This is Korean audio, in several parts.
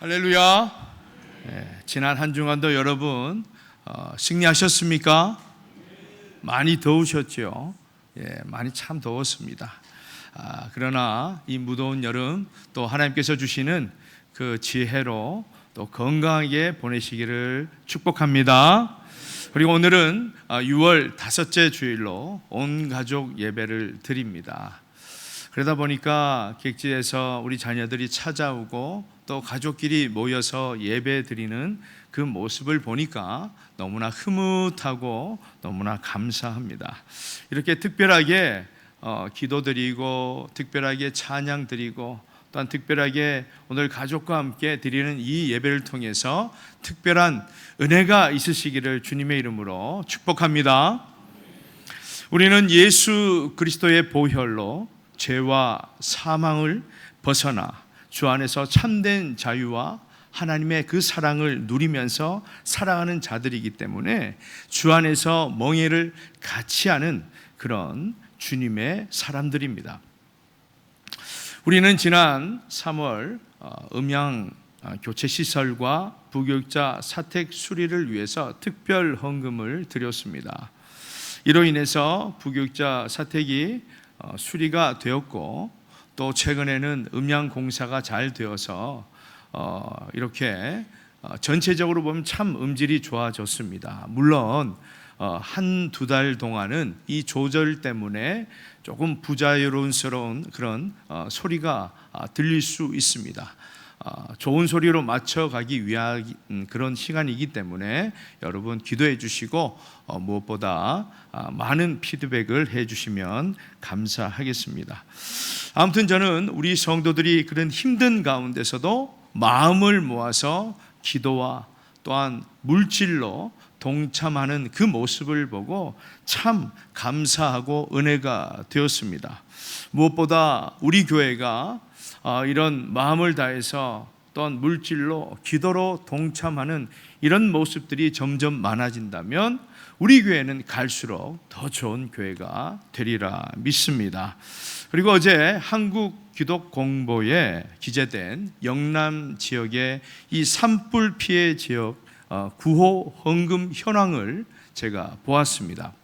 할렐루야. 지난 한 주간도 여러분 승리하셨습니까? 많이 더우셨죠? 많이 참 더웠습니다. 그러나 이 무더운 여름 또 하나님께서 주시는 그 지혜로 또 건강하게 보내시기를 축복합니다. 그리고 오늘은 6월 다섯째 주일로 온 가족 예배를 드립니다. 그러다 보니까 객지에서 우리 자녀들이 찾아오고 또 가족끼리 모여서 예배 드리는 그 모습을 보니까 너무나 흐뭇하고 너무나 감사합니다. 이렇게 특별하게 기도드리고 특별하게 찬양 드리고 또한 특별하게 오늘 가족과 함께 드리는 이 예배를 통해서 특별한 은혜가 있으시기를 주님의 이름으로 축복합니다. 우리는 예수 그리스도의 보혈로 죄와 사망을 벗어나 주 안에서 참된 자유와 하나님의 그 사랑을 누리면서 살아가는 자들이기 때문에 주 안에서 멍에를 같이 하는 그런 주님의 사람들입니다. 우리는 지난 3월 음양 교체 시설과 부교육자 사택 수리를 위해서 특별 헌금을 드렸습니다. 이로 인해서 부교육자 사택이 수리가 되었고 또 최근에는 음양 공사가 잘 되어서 이렇게 전체적으로 보면 참 음질이 좋아졌습니다. 물론 한두 달 동안은 이 조절 때문에 조금 부자연스러운 그런 소리가 들릴 수 있습니다. 좋은 소리로 맞춰가기 위한 그런 시간이기 때문에 여러분 기도해 주시고 무엇보다 많은 피드백을 해 주시면 감사하겠습니다. 아무튼 저는 우리 성도들이 그런 힘든 가운데서도 마음을 모아서 기도와 또한 물질로 동참하는 그 모습을 보고 참 감사하고 은혜가 되었습니다. 무엇보다 우리 교회가 이런 마음을 다해서 또한 물질로 기도로 동참하는 이런 모습들이 점점 많아진다면 우리 교회는 갈수록 더 좋은 교회가 되리라 믿습니다. 그리고 어제 한국기독공보에 기재된 영남 지역의 이 산불 피해 지역 구호 헌금 현황을 제가 보았습니다.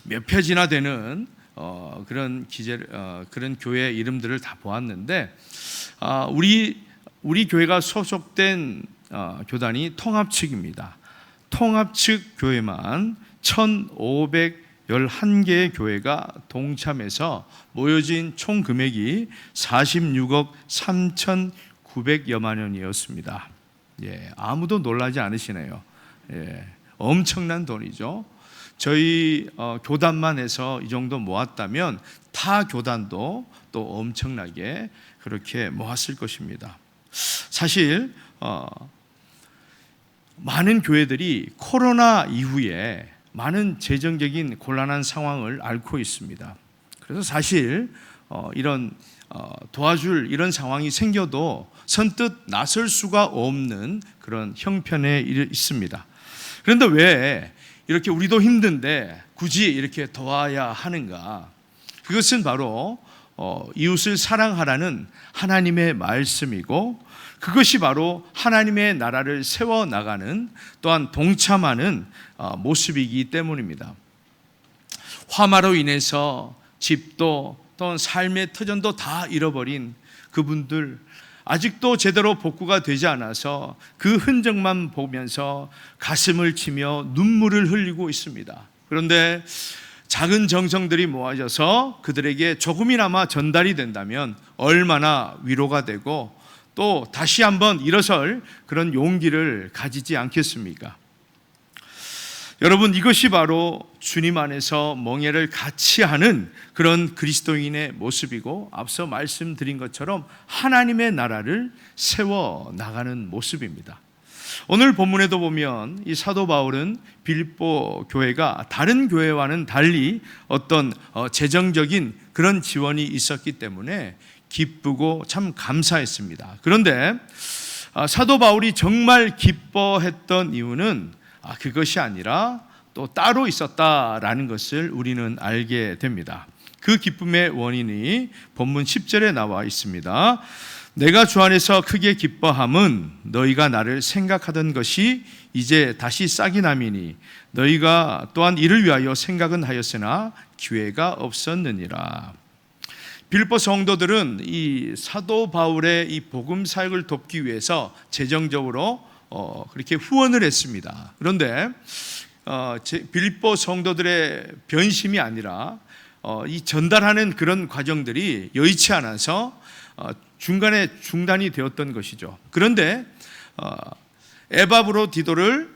몇 페이지나 되는 그런 교회 이름들을 다 보았는데 우리 교회가 소속된 교단이 통합 측입니다. 통합 측 교회만 1,511개의 교회가 동참해서 모여진 총 금액이 46억 3,900여만 원이었습니다. 아무도 놀라지 않으시네요. 엄청난 돈이죠. 저희 교단만 해서 이 정도 모았다면 타 교단도 또 엄청나게 그렇게 모았을 것입니다. 사실 많은 교회들이 코로나 이후에 많은 재정적인 곤란한 상황을 앓고 있습니다. 그래서 사실 이런 도와줄 이런 상황이 생겨도 선뜻 나설 수가 없는 그런 형편에 있습니다. 그런데 왜 이렇게 우리도 힘든데 굳이 이렇게 도와야 하는가? 그것은 바로 이웃을 사랑하라는 하나님의 말씀이고 그것이 바로 하나님의 나라를 세워나가는 또한 동참하는 모습이기 때문입니다. 화마로 인해서 집도 또는 삶의 터전도 다 잃어버린 그분들 아직도 제대로 복구가 되지 않아서 그 흔적만 보면서 가슴을 치며 눈물을 흘리고 있습니다. 그런데 작은 정성들이 모아져서 그들에게 조금이나마 전달이 된다면 얼마나 위로가 되고 또 다시 한번 일어설 그런 용기를 가지지 않겠습니까? 여러분, 이것이 바로 주님 안에서 멍에를 같이 하는 그런 그리스도인의 모습이고 앞서 말씀드린 것처럼 하나님의 나라를 세워나가는 모습입니다. 오늘 본문에도 보면 이 사도 바울은 빌립보 교회가 다른 교회와는 달리 어떤 재정적인 그런 지원이 있었기 때문에 기쁘고 참 감사했습니다. 그런데 사도 바울이 정말 기뻐했던 이유는 그것이 아니라 또 따로 있었다라는 것을 우리는 알게 됩니다. 그 기쁨의 원인이 본문 10절에 나와 있습니다. 내가 주 안에서 크게 기뻐함은 너희가 나를 생각하던 것이 이제 다시 싹이 남이니 너희가 또한 이를 위하여 생각은 하였으나 기회가 없었느니라. 빌립보 성도들은 이 사도 바울의 이 복음 사역을 돕기 위해서 재정적으로 그렇게 후원을 했습니다. 그런데 빌립보 성도들의 변심이 아니라 이 전달하는 그런 과정들이 여의치 않아서 중간에 중단이 되었던 것이죠. 그런데 에바브로디도를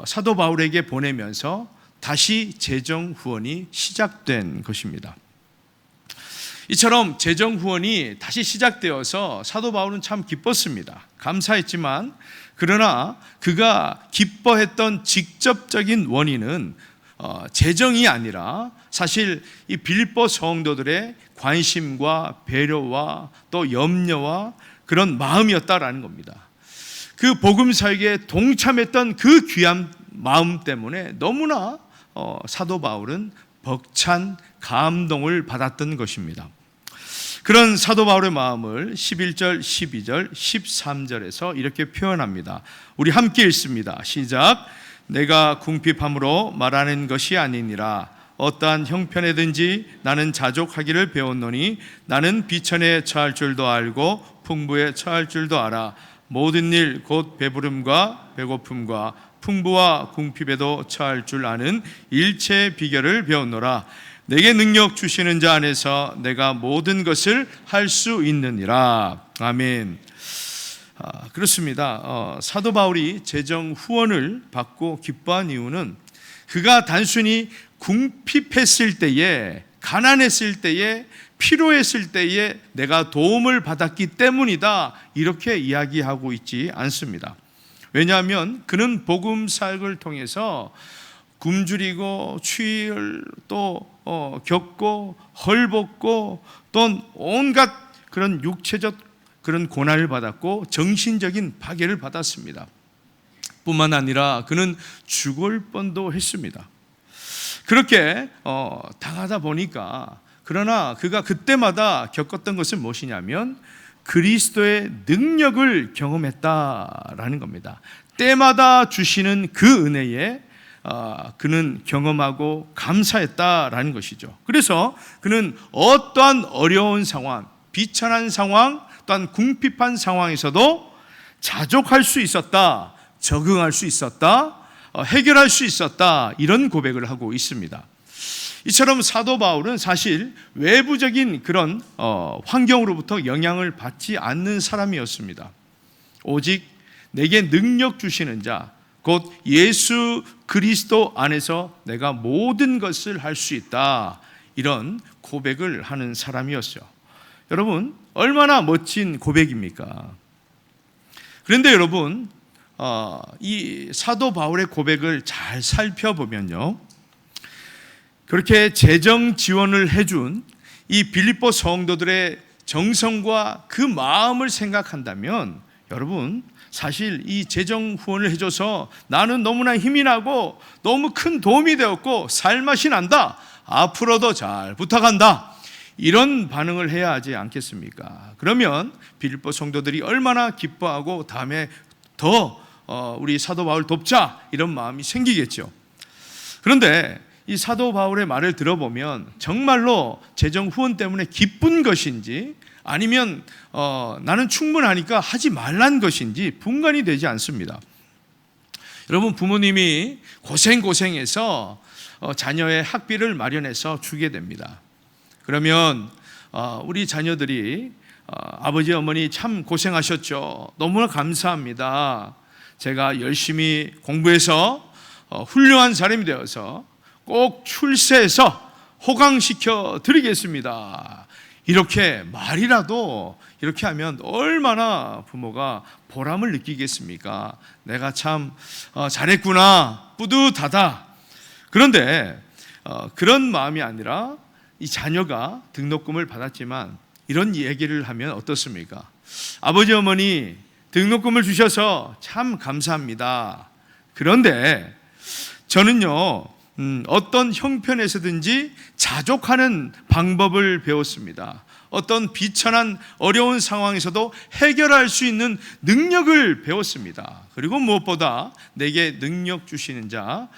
사도 바울에게 보내면서 다시 재정 후원이 시작된 것입니다. 이처럼 재정 후원이 다시 시작되어서 사도 바울은 참 기뻤습니다. 감사했지만 그러나 그가 기뻐했던 직접적인 원인은 재정이 아니라 사실 이 빌립보 성도들의 관심과 배려와 또 염려와 그런 마음이었다라는 겁니다. 그 복음 사역에 동참했던 그 귀한 마음 때문에 너무나 사도 바울은 벅찬 감동을 받았던 것입니다. 그런 사도 바울의 마음을 11절, 12절, 13절에서 이렇게 표현합니다. 우리 함께 읽습니다. 시작. 내가 궁핍함으로 말하는 것이 아니니라. 어떠한 형편에든지 나는 자족하기를 배웠노니 나는 비천에 처할 줄도 알고 풍부에 처할 줄도 알아. 모든 일 곧 배부름과 배고픔과 풍부와 궁핍에도 처할 줄 아는 일체의 비결을 배웠노라. 내게 능력 주시는 자 안에서 내가 모든 것을 할 수 있느니라. 아멘. 그렇습니다. 사도 바울이 재정 후원을 받고 기뻐한 이유는 그가 단순히 궁핍했을 때에, 가난했을 때에, 필요했을 때에 내가 도움을 받았기 때문이다, 이렇게 이야기하고 있지 않습니다. 왜냐하면 그는 복음 사역을 통해서 굶주리고 추위를 또 겪고 헐벗고 또 온갖 그런 육체적 그런 고난을 받았고 정신적인 파괴를 받았습니다. 뿐만 아니라 그는 죽을 뻔도 했습니다. 그렇게 당하다 보니까, 그러나 그가 그때마다 겪었던 것은 무엇이냐면 그리스도의 능력을 경험했다라는 겁니다. 때마다 주시는 그 은혜에 그는 경험하고 감사했다라는 것이죠. 그래서 그는 어떠한 어려운 상황, 비천한 상황, 또한 궁핍한 상황에서도 자족할 수 있었다, 적응할 수 있었다, 해결할 수 있었다, 이런 고백을 하고 있습니다. 이처럼 사도 바울은 사실 외부적인 그런 환경으로부터 영향을 받지 않는 사람이었습니다. 오직 내게 능력 주시는 자, 곧 예수 그리스도 안에서 내가 모든 것을 할 수 있다, 이런 고백을 하는 사람이었어요. 여러분, 얼마나 멋진 고백입니까? 그런데 여러분, 이 사도 바울의 고백을 잘 살펴보면요, 그렇게 재정 지원을 해준 이 빌립보 성도들의 정성과 그 마음을 생각한다면, 여러분, 사실 이 재정 후원을 해줘서 나는 너무나 힘이 나고 너무 큰 도움이 되었고 살맛이 난다, 앞으로도 잘 부탁한다, 이런 반응을 해야 하지 않겠습니까? 그러면 빌립보 성도들이 얼마나 기뻐하고 다음에 더 우리 사도 바울 돕자, 이런 마음이 생기겠죠. 그런데 이 사도 바울의 말을 들어보면 정말로 재정 후원 때문에 기쁜 것인지 아니면 나는 충분하니까 하지 말란 것인지 분간이 되지 않습니다. 여러분, 부모님이 고생해서 자녀의 학비를 마련해서 주게 됩니다. 그러면 우리 자녀들이 아버지 어머니 참 고생하셨죠, 너무나 감사합니다, 제가 열심히 공부해서 훌륭한 사람이 되어서 꼭 출세해서 호강시켜 드리겠습니다, 이렇게 말이라도 이렇게 하면 얼마나 부모가 보람을 느끼겠습니까? 내가 참 잘했구나, 뿌듯하다. 그런데 그런 마음이 아니라 이 자녀가 등록금을 받았지만 이런 얘기를 하면 어떻습니까? 아버지 어머니 등록금을 주셔서 참 감사합니다. 그런데 저는요, 어떤 형편에서든지 자족하는 방법을 배웠습니다. 어떤 비천한 어려운 상황에서도 해결할 수 있는 능력을 배웠습니다. 그리고 무엇보다 내게 능력 주시는 자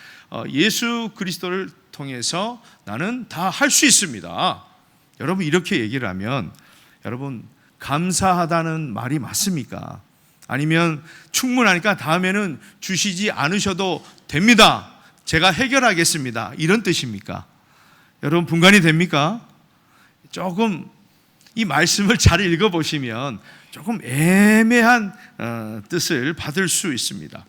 예수 그리스도를 통해서 나는 다 할 수 있습니다. 여러분 이렇게 얘기를 하면 여러분 감사하다는 말이 맞습니까? 아니면 충분하니까 다음에는 주시지 않으셔도 됩니다. 제가 해결하겠습니다. 이런 뜻입니까? 여러분 분간이 됩니까? 조금 이 말씀을 잘 읽어보시면 조금 애매한 뜻을 받을 수 있습니다.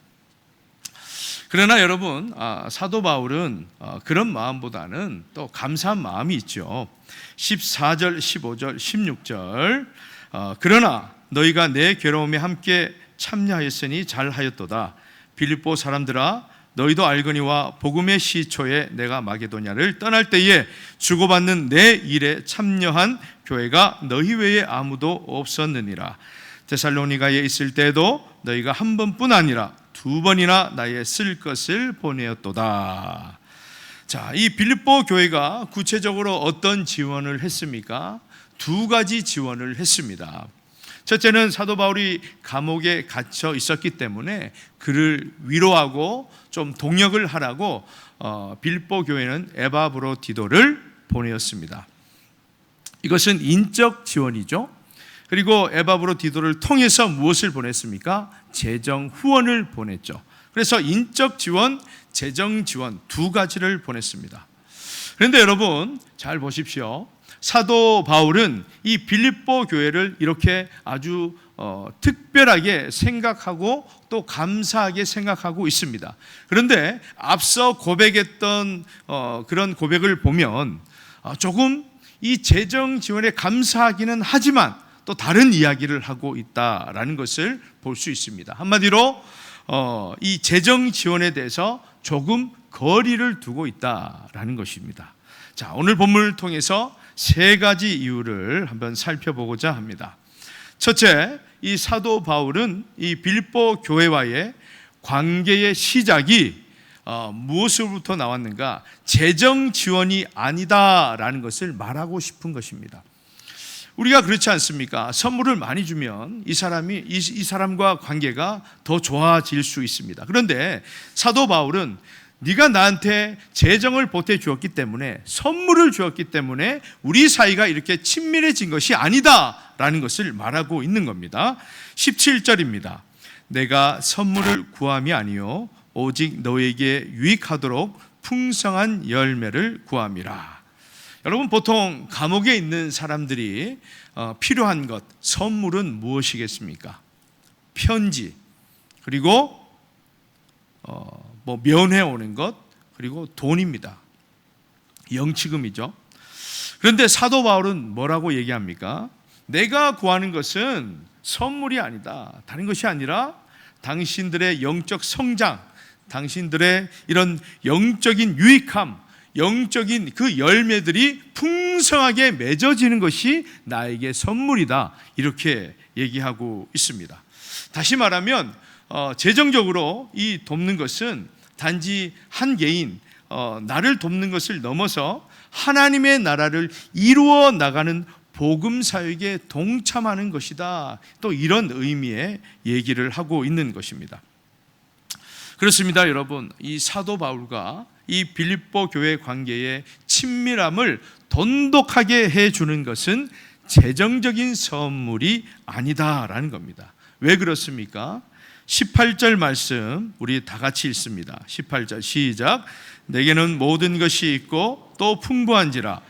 그러나 여러분 사도 바울은 그런 마음보다는 또 감사한 마음이 있죠. 14절, 15절, 16절 그러나 너희가 내 괴로움에 함께 참여하였으니 잘하였도다. 빌립보 사람들아 너희도 알거니와 복음의 시초에 내가 마게도냐를 떠날 때에 주고받는 내 일에 참여한 교회가 너희 외에 아무도 없었느니라. 데살로니가에 있을 때에도 너희가 한 번뿐 아니라 두 번이나 나의 쓸 것을 보내었도다. 자, 이 빌립보 교회가 구체적으로 어떤 지원을 했습니까? 두 가지 지원을 했습니다. 첫째는 사도 바울이 감옥에 갇혀 있었기 때문에 그를 위로하고 좀 동역을 하라고 빌립보 교회는 에바브로디도를 보내었습니다. 이것은 인적 지원이죠. 그리고 에바브로디도를 통해서 무엇을 보냈습니까? 재정 후원을 보냈죠. 그래서 인적 지원, 재정 지원 두 가지를 보냈습니다. 그런데 여러분 잘 보십시오. 사도 바울은 이 빌립보 교회를 이렇게 아주 특별하게 생각하고 또 감사하게 생각하고 있습니다. 그런데 앞서 고백했던 그런 고백을 보면 조금 이 재정 지원에 감사하기는 하지만 또 다른 이야기를 하고 있다라는 것을 볼 수 있습니다. 한마디로 이 재정 지원에 대해서 조금 거리를 두고 있다라는 것입니다. 자, 오늘 본문을 통해서 세 가지 이유를 한번 살펴보고자 합니다. 첫째, 이 사도 바울은 이 빌립보 교회와의 관계의 시작이 무엇으로부터 나왔는가? 재정 지원이 아니다라는 것을 말하고 싶은 것입니다. 우리가 그렇지 않습니까? 선물을 많이 주면 이 사람과 관계가 더 좋아질 수 있습니다. 그런데 사도 바울은 네가 나한테 재정을 보태 주었기 때문에 선물을 주었기 때문에 우리 사이가 이렇게 친밀해진 것이 아니다라는 것을 말하고 있는 겁니다. 17절입니다. 내가 선물을 구함이 아니요 오직 너에게 유익하도록 풍성한 열매를 구함이라. 여러분 보통 감옥에 있는 사람들이 필요한 것, 선물은 무엇이겠습니까? 편지, 그리고 면회 오는 것, 그리고 돈입니다. 영치금이죠. 그런데 사도 바울은 뭐라고 얘기합니까? 내가 구하는 것은 선물이 아니다. 다른 것이 아니라 당신들의 영적 성장, 당신들의 이런 영적인 유익함, 영적인 그 열매들이 풍성하게 맺어지는 것이 나에게 선물이다. 이렇게 얘기하고 있습니다. 다시 말하면 재정적으로 이 돕는 것은 단지 한 개인 나를 돕는 것을 넘어서 하나님의 나라를 이루어 나가는 복음 사역에 동참하는 것이다. 또 이런 의미의 얘기를 하고 있는 것입니다. 그렇습니다, 여러분. 이 사도 바울과 이 빌립보 교회 관계의 친밀함을 돈독하게 해주는 것은 재정적인 선물이 아니다라는 겁니다. 왜 그렇습니까? 18절 말씀 우리 다 같이 읽습니다. 18절 시작. 내게는 모든 것이 있고 또 풍부한지라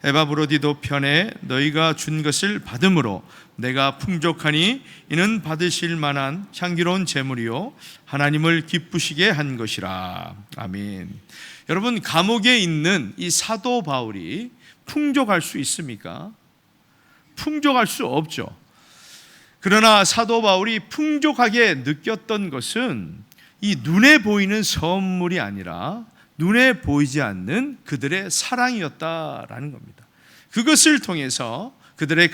에바브로디도 편에 너희가 준 것을 받음으로 내가 풍족하니 이는 받으실 만한 향기로운 제물이요 하나님을 기쁘시게 한 것이라. 아멘. 여러분 감옥에 있는 이 사도 바울이 풍족할 수 있습니까? 풍족할 수 없죠. 그러나 사도 바울이 풍족하게 느꼈던 것은 이 눈에 보이는 선물이 아니라 눈에 보이지 않는 그들의 사랑이었다라는 겁니다. 그것을 통해서 그들의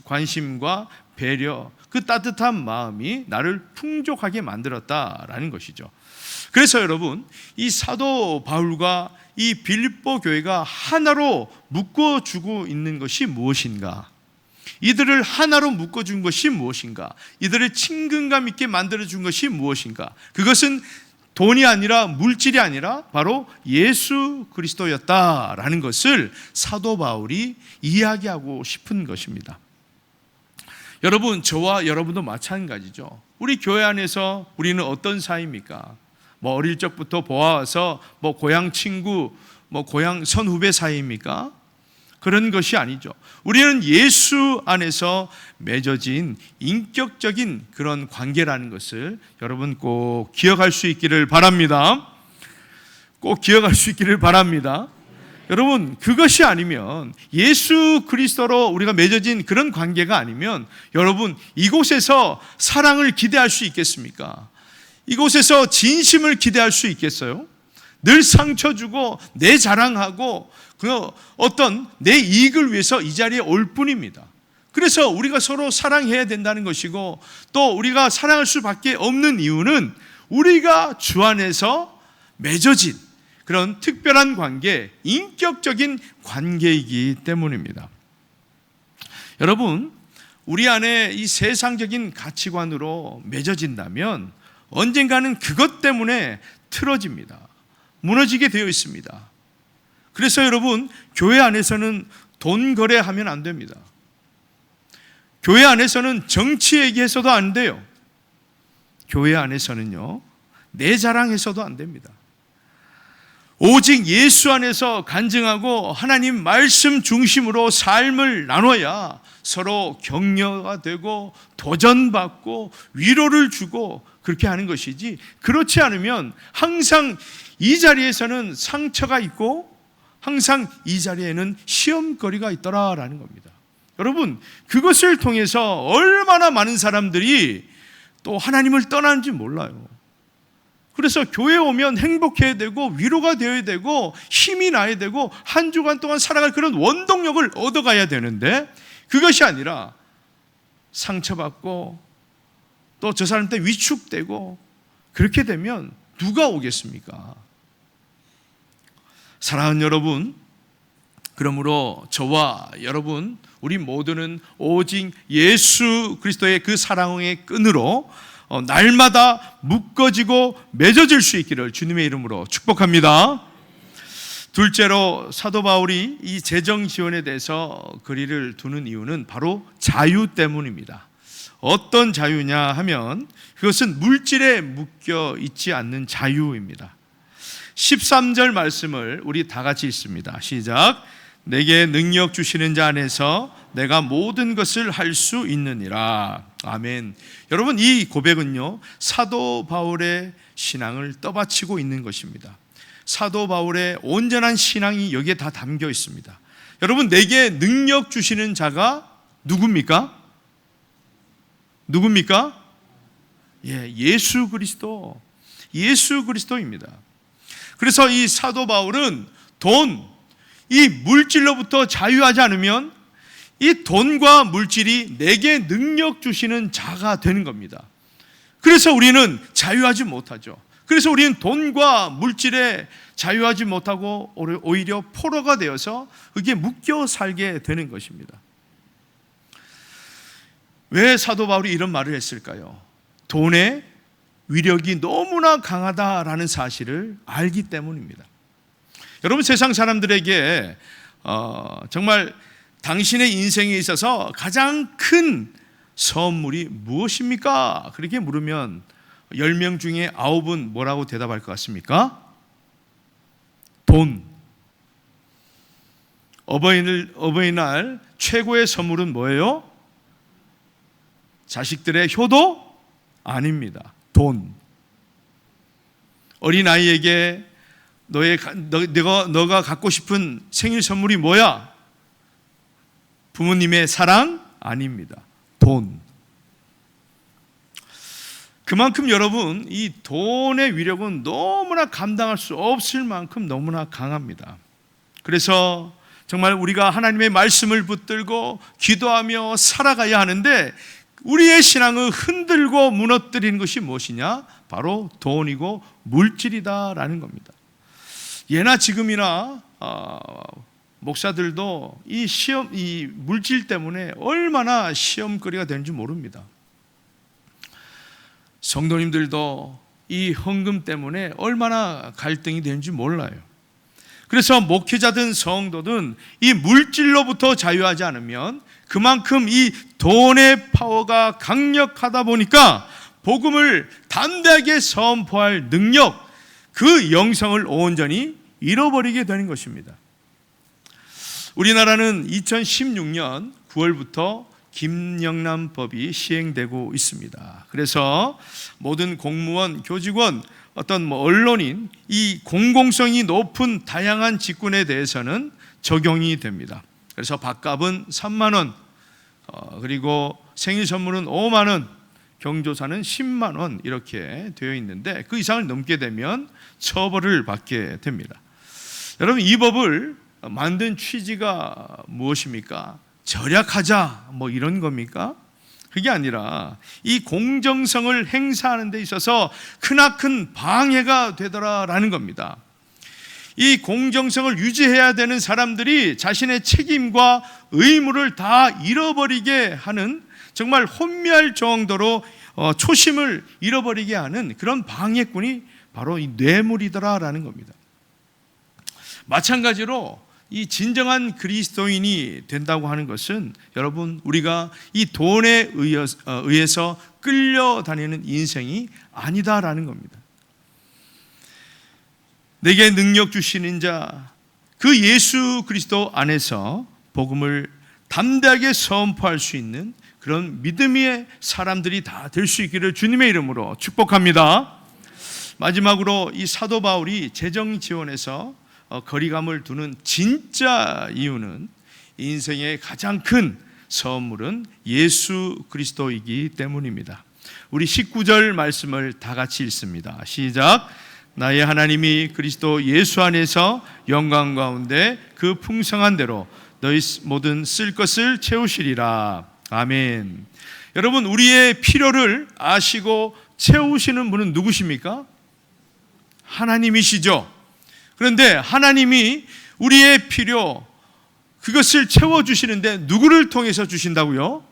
관심과 배려, 그 따뜻한 마음이 나를 풍족하게 만들었다라는 것이죠. 그래서 여러분, 이 사도 바울과 이 빌립보 교회가 하나로 묶어주고 있는 것이 무엇인가? 이들을 하나로 묶어준 것이 무엇인가? 이들을 친근감 있게 만들어준 것이 무엇인가? 그것은 돈이 아니라 물질이 아니라 바로 예수 그리스도였다라는 것을 사도 바울이 이야기하고 싶은 것입니다. 여러분, 저와 여러분도 마찬가지죠. 우리 교회 안에서 우리는 어떤 사이입니까? 어릴 적부터 보아와서 고향 친구, 고향 선후배 사이입니까? 그런 것이 아니죠. 우리는 예수 안에서 맺어진 인격적인 그런 관계라는 것을 여러분 꼭 기억할 수 있기를 바랍니다. 꼭 기억할 수 있기를 바랍니다. 여러분, 그것이 아니면, 예수 그리스도로 우리가 맺어진 그런 관계가 아니면 여러분, 이곳에서 사랑을 기대할 수 있겠습니까? 이곳에서 진심을 기대할 수 있겠어요? 늘 상처 주고 내 자랑하고 어떤 내 이익을 위해서 이 자리에 올 뿐입니다. 그래서 우리가 서로 사랑해야 된다는 것이고, 또 우리가 사랑할 수밖에 없는 이유는 우리가 주 안에서 맺어진 그런 특별한 관계, 인격적인 관계이기 때문입니다. 여러분, 우리 안에 이 세상적인 가치관으로 맺어진다면 언젠가는 그것 때문에 틀어집니다. 무너지게 되어 있습니다. 그래서 여러분, 교회 안에서는 돈 거래하면 안 됩니다. 교회 안에서는 정치 얘기해서도 안 돼요. 교회 안에서는요, 내 자랑해서도 안 됩니다. 오직 예수 안에서 간증하고 하나님 말씀 중심으로 삶을 나눠야 서로 격려가 되고 도전받고 위로를 주고 그렇게 하는 것이지, 그렇지 않으면 항상 이 자리에서는 상처가 있고 항상 이 자리에는 시험거리가 있더라라는 겁니다. 여러분, 그것을 통해서 얼마나 많은 사람들이 또 하나님을 떠나는지 몰라요. 그래서 교회에 오면 행복해야 되고 위로가 되어야 되고 힘이 나야 되고 한 주간 동안 살아갈 그런 원동력을 얻어가야 되는데, 그것이 아니라 상처받고 또 저 사람 때 위축되고 그렇게 되면 누가 오겠습니까? 사랑하는 여러분, 그러므로 저와 여러분, 우리 모두는 오직 예수 그리스도의 그 사랑의 끈으로 날마다 묶어지고 맺어질 수 있기를 주님의 이름으로 축복합니다. 둘째로, 사도 바울이 이 재정 지원에 대해서 거리를 두는 이유는 바로 자유 때문입니다. 어떤 자유냐 하면 그것은 물질에 묶여 있지 않는 자유입니다. 13절 말씀을 우리 다 같이 읽습니다. 시작. 내게 능력 주시는 자 안에서 내가 모든 것을 할 수 있느니라. 아멘. 여러분, 이 고백은요, 사도 바울의 신앙을 떠받치고 있는 것입니다. 사도 바울의 온전한 신앙이 여기에 다 담겨 있습니다. 여러분, 내게 능력 주시는 자가 누굽니까? 누굽니까? 예수 그리스도. 예수 그리스도입니다. 그래서 이 사도 바울은 이 물질로부터 자유하지 않으면 이 돈과 물질이 내게 능력 주시는 자가 되는 겁니다. 그래서 우리는 자유하지 못하죠. 그래서 우리는 돈과 물질에 자유하지 못하고 오히려 포로가 되어서 그게 묶여 살게 되는 것입니다. 왜 사도 바울이 이런 말을 했을까요? 돈의 위력이 너무나 강하다라는 사실을 알기 때문입니다. 여러분, 세상 사람들에게 정말 당신의 인생에 있어서 가장 큰 선물이 무엇입니까? 그렇게 물으면 10명 중에 9은 뭐라고 대답할 것 같습니까? 돈. 어버이날 최고의 선물은 뭐예요? 자식들의 효도? 아닙니다. 돈. 어린아이에게 너가 갖고 싶은 생일 선물이 뭐야? 부모님의 사랑? 아닙니다. 돈. 그만큼 여러분, 이 돈의 위력은 너무나 감당할 수 없을 만큼 너무나 강합니다. 그래서 정말 우리가 하나님의 말씀을 붙들고 기도하며 살아가야 하는데, 우리의 신앙을 흔들고 무너뜨리는 것이 무엇이냐? 바로 돈이고 물질이다라는 겁니다. 예나 지금이나 목사들도 이 물질 때문에 얼마나 시험거리가 되는지 모릅니다. 성도님들도 이 헌금 때문에 얼마나 갈등이 되는지 몰라요. 그래서 목회자든 성도든 이 물질로부터 자유하지 않으면 그만큼 이 돈의 파워가 강력하다 보니까 복음을 담대하게 선포할 능력, 그 영성을 온전히 잃어버리게 되는 것입니다. 우리나라는 2016년 9월부터 김영란법이 시행되고 있습니다. 그래서 모든 공무원, 교직원, 어떤 언론인, 이 공공성이 높은 다양한 직군에 대해서는 적용이 됩니다. 그래서 밥값은 3만 원, 그리고 생일 선물은 5만 원, 경조사는 10만 원 이렇게 되어 있는데 그 이상을 넘게 되면 처벌을 받게 됩니다. 여러분, 이 법을 만든 취지가 무엇입니까? 절약하자 이런 겁니까? 그게 아니라 이 공정성을 행사하는 데 있어서 크나큰 방해가 되더라라는 겁니다. 이 공정성을 유지해야 되는 사람들이 자신의 책임과 의무를 다 잃어버리게 하는, 정말 혼미할 정도로 초심을 잃어버리게 하는 그런 방해꾼이 바로 이 뇌물이더라라는 겁니다. 마찬가지로 이 진정한 그리스도인이 된다고 하는 것은 여러분, 우리가 이 돈에 의해서 끌려다니는 인생이 아니다라는 겁니다. 내게 능력 주시는 자, 그 예수 그리스도 안에서 복음을 담대하게 선포할 수 있는 그런 믿음의 사람들이 다 될 수 있기를 주님의 이름으로 축복합니다. 마지막으로 이 사도 바울이 재정 지원에서 거리감을 두는 진짜 이유는 인생의 가장 큰 선물은 예수 그리스도이기 때문입니다. 우리 19절 말씀을 다 같이 읽습니다. 시작. 나의 하나님이 그리스도 예수 안에서 영광 가운데 그 풍성한 대로 너희 모든 쓸 것을 채우시리라. 아멘. 여러분, 우리의 필요를 아시고 채우시는 분은 누구십니까? 하나님이시죠. 그런데 하나님이 우리의 필요, 그것을 채워주시는데 누구를 통해서 주신다고요?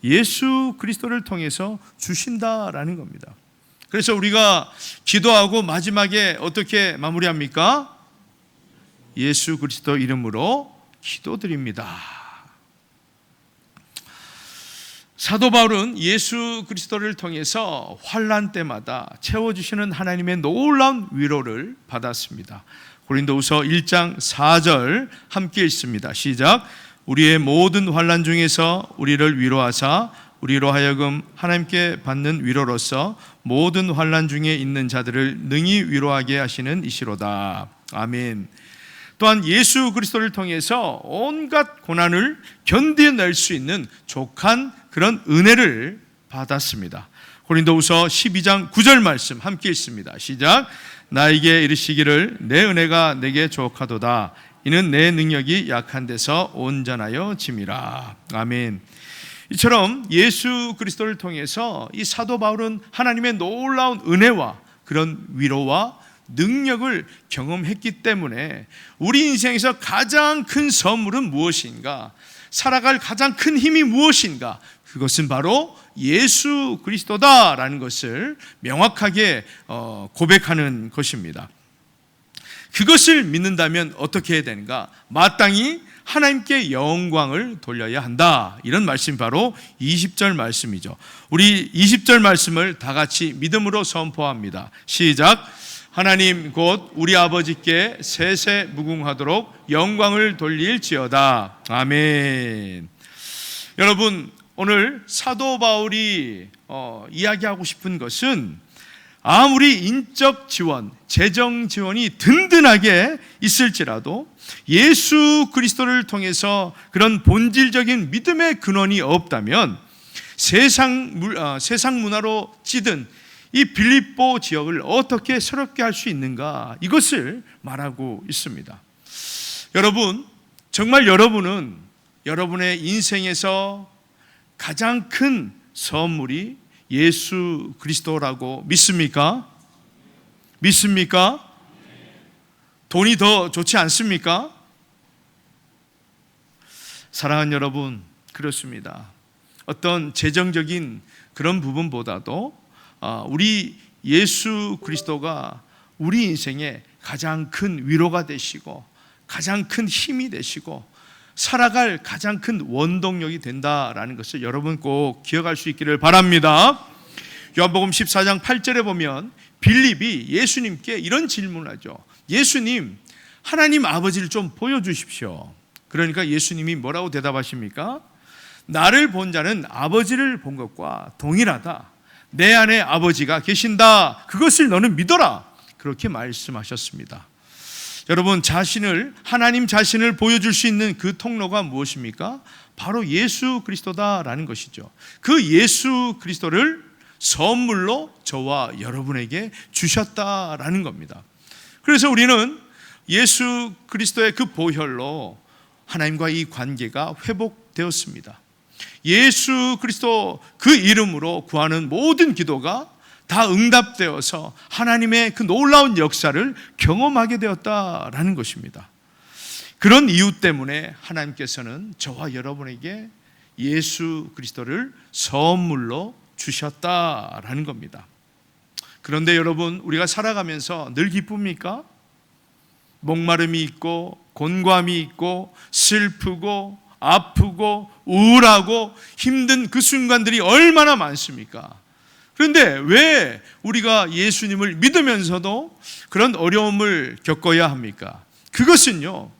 예수 그리스도를 통해서 주신다라는 겁니다. 그래서 우리가 기도하고 마지막에 어떻게 마무리합니까? 예수 그리스도 이름으로 기도드립니다. 사도 바울은 예수 그리스도를 통해서 환난 때마다 채워주시는 하나님의 놀라운 위로를 받았습니다. 고린도후서 1장 4절 함께 읽습니다. 시작. 우리의 모든 환난 중에서 우리를 위로하사 우리로 하여금 하나님께 받는 위로로서 모든 환난 중에 있는 자들을 능히 위로하게 하시는 이시로다. 아멘. 또한 예수 그리스도를 통해서 온갖 고난을 견뎌낼 수 있는 족한 그런 은혜를 받았습니다. 고린도후서 12장 9절 말씀 함께 읽습니다. 시작. 나에게 이르시기를 내 은혜가 내게 족하도다. 이는 내 능력이 약한 데서 온전하여 짐이라. 아멘. 이처럼 예수 그리스도를 통해서 이 사도 바울은 하나님의 놀라운 은혜와 그런 위로와 능력을 경험했기 때문에 우리 인생에서 가장 큰 선물은 무엇인가? 살아갈 가장 큰 힘이 무엇인가? 그것은 바로 예수 그리스도다라는 것을 명확하게 고백하는 것입니다. 그것을 믿는다면 어떻게 해야 되는가? 마땅히 하나님께 영광을 돌려야 한다. 이런 말씀이 바로 20절 말씀이죠. 우리 20절 말씀을 다 같이 믿음으로 선포합니다. 시작. 하나님 곧 우리 아버지께 세세 무궁하도록 영광을 돌릴지어다. 아멘. 여러분, 오늘 사도 바울이 이야기하고 싶은 것은 아무리 인적 지원, 재정 지원이 든든하게 있을지라도 예수 그리스도를 통해서 그런 본질적인 믿음의 근원이 없다면 세상 문화로 찌든 이 빌립보 지역을 어떻게 새롭게 할 수 있는가, 이것을 말하고 있습니다. 여러분, 정말 여러분은 여러분의 인생에서 가장 큰 선물이 예수 그리스도라고 믿습니까? 믿습니까? 돈이 더 좋지 않습니까? 사랑하는 여러분, 그렇습니다. 어떤 재정적인 그런 부분보다도 우리 예수 그리스도가 우리 인생에 가장 큰 위로가 되시고 가장 큰 힘이 되시고 살아갈 가장 큰 원동력이 된다라는 것을 여러분 꼭 기억할 수 있기를 바랍니다. 요한복음 14장 8절에 보면 빌립이 예수님께 이런 질문을 하죠. 예수님, 하나님 아버지를 좀 보여주십시오. 그러니까 예수님이 뭐라고 대답하십니까? 나를 본 자는 아버지를 본 것과 동일하다. 내 안에 아버지가 계신다. 그것을 너는 믿어라. 그렇게 말씀하셨습니다. 여러분, 하나님 자신을 보여줄 수 있는 그 통로가 무엇입니까? 바로 예수 그리스도다라는 것이죠. 그 예수 그리스도를 선물로 저와 여러분에게 주셨다라는 겁니다. 그래서 우리는 예수 그리스도의 그 보혈로 하나님과 이 관계가 회복되었습니다. 예수 그리스도 그 이름으로 구하는 모든 기도가 다 응답되어서 하나님의 그 놀라운 역사를 경험하게 되었다라는 것입니다. 그런 이유 때문에 하나님께서는 저와 여러분에게 예수 그리스도를 선물로 주셨다라는 겁니다. 그런데 여러분, 우리가 살아가면서 늘 기쁩니까? 목마름이 있고 곤감이 있고 슬프고 아프고 우울하고 힘든 그 순간들이 얼마나 많습니까? 그런데 왜 우리가 예수님을 믿으면서도 그런 어려움을 겪어야 합니까? 그것은요,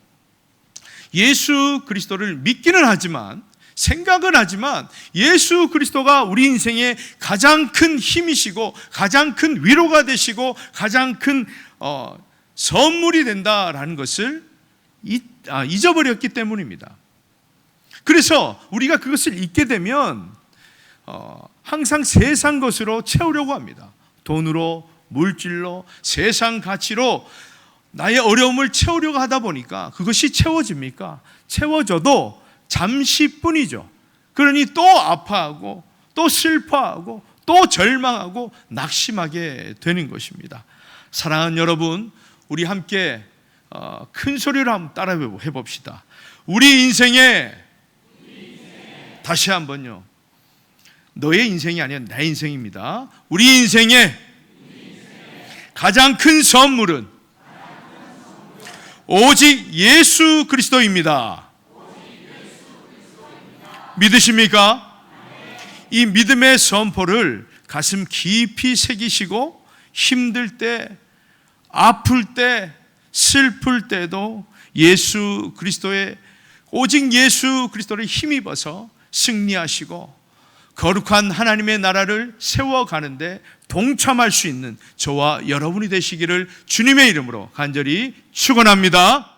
예수 그리스도를 믿기는 하지만, 생각은 하지만 예수 그리스도가 우리 인생의 가장 큰 힘이시고 가장 큰 위로가 되시고 가장 큰 선물이 된다라는 것을 잊어버렸기 때문입니다. 그래서 우리가 그것을 잊게 되면 항상 세상 것으로 채우려고 합니다. 돈으로, 물질로, 세상 가치로 나의 어려움을 채우려고 하다 보니까 그것이 채워집니까? 채워져도 잠시뿐이죠. 그러니 또 아파하고 또 슬퍼하고 또 절망하고 낙심하게 되는 것입니다. 사랑하는 여러분, 우리 함께 큰 소리로 한번 따라 해봅시다. 우리 인생에 다시 한번요. 너의 인생이 아니라 내 인생입니다. 우리 인생의 가장 큰 선물은 오직 예수 그리스도입니다. 믿으십니까? 이 믿음의 선포를 가슴 깊이 새기시고 힘들 때, 아플 때, 슬플 때도 오직 예수 그리스도를 힘입어서 승리하시고 거룩한 하나님의 나라를 세워가는데 동참할 수 있는 저와 여러분이 되시기를 주님의 이름으로 간절히 축원합니다.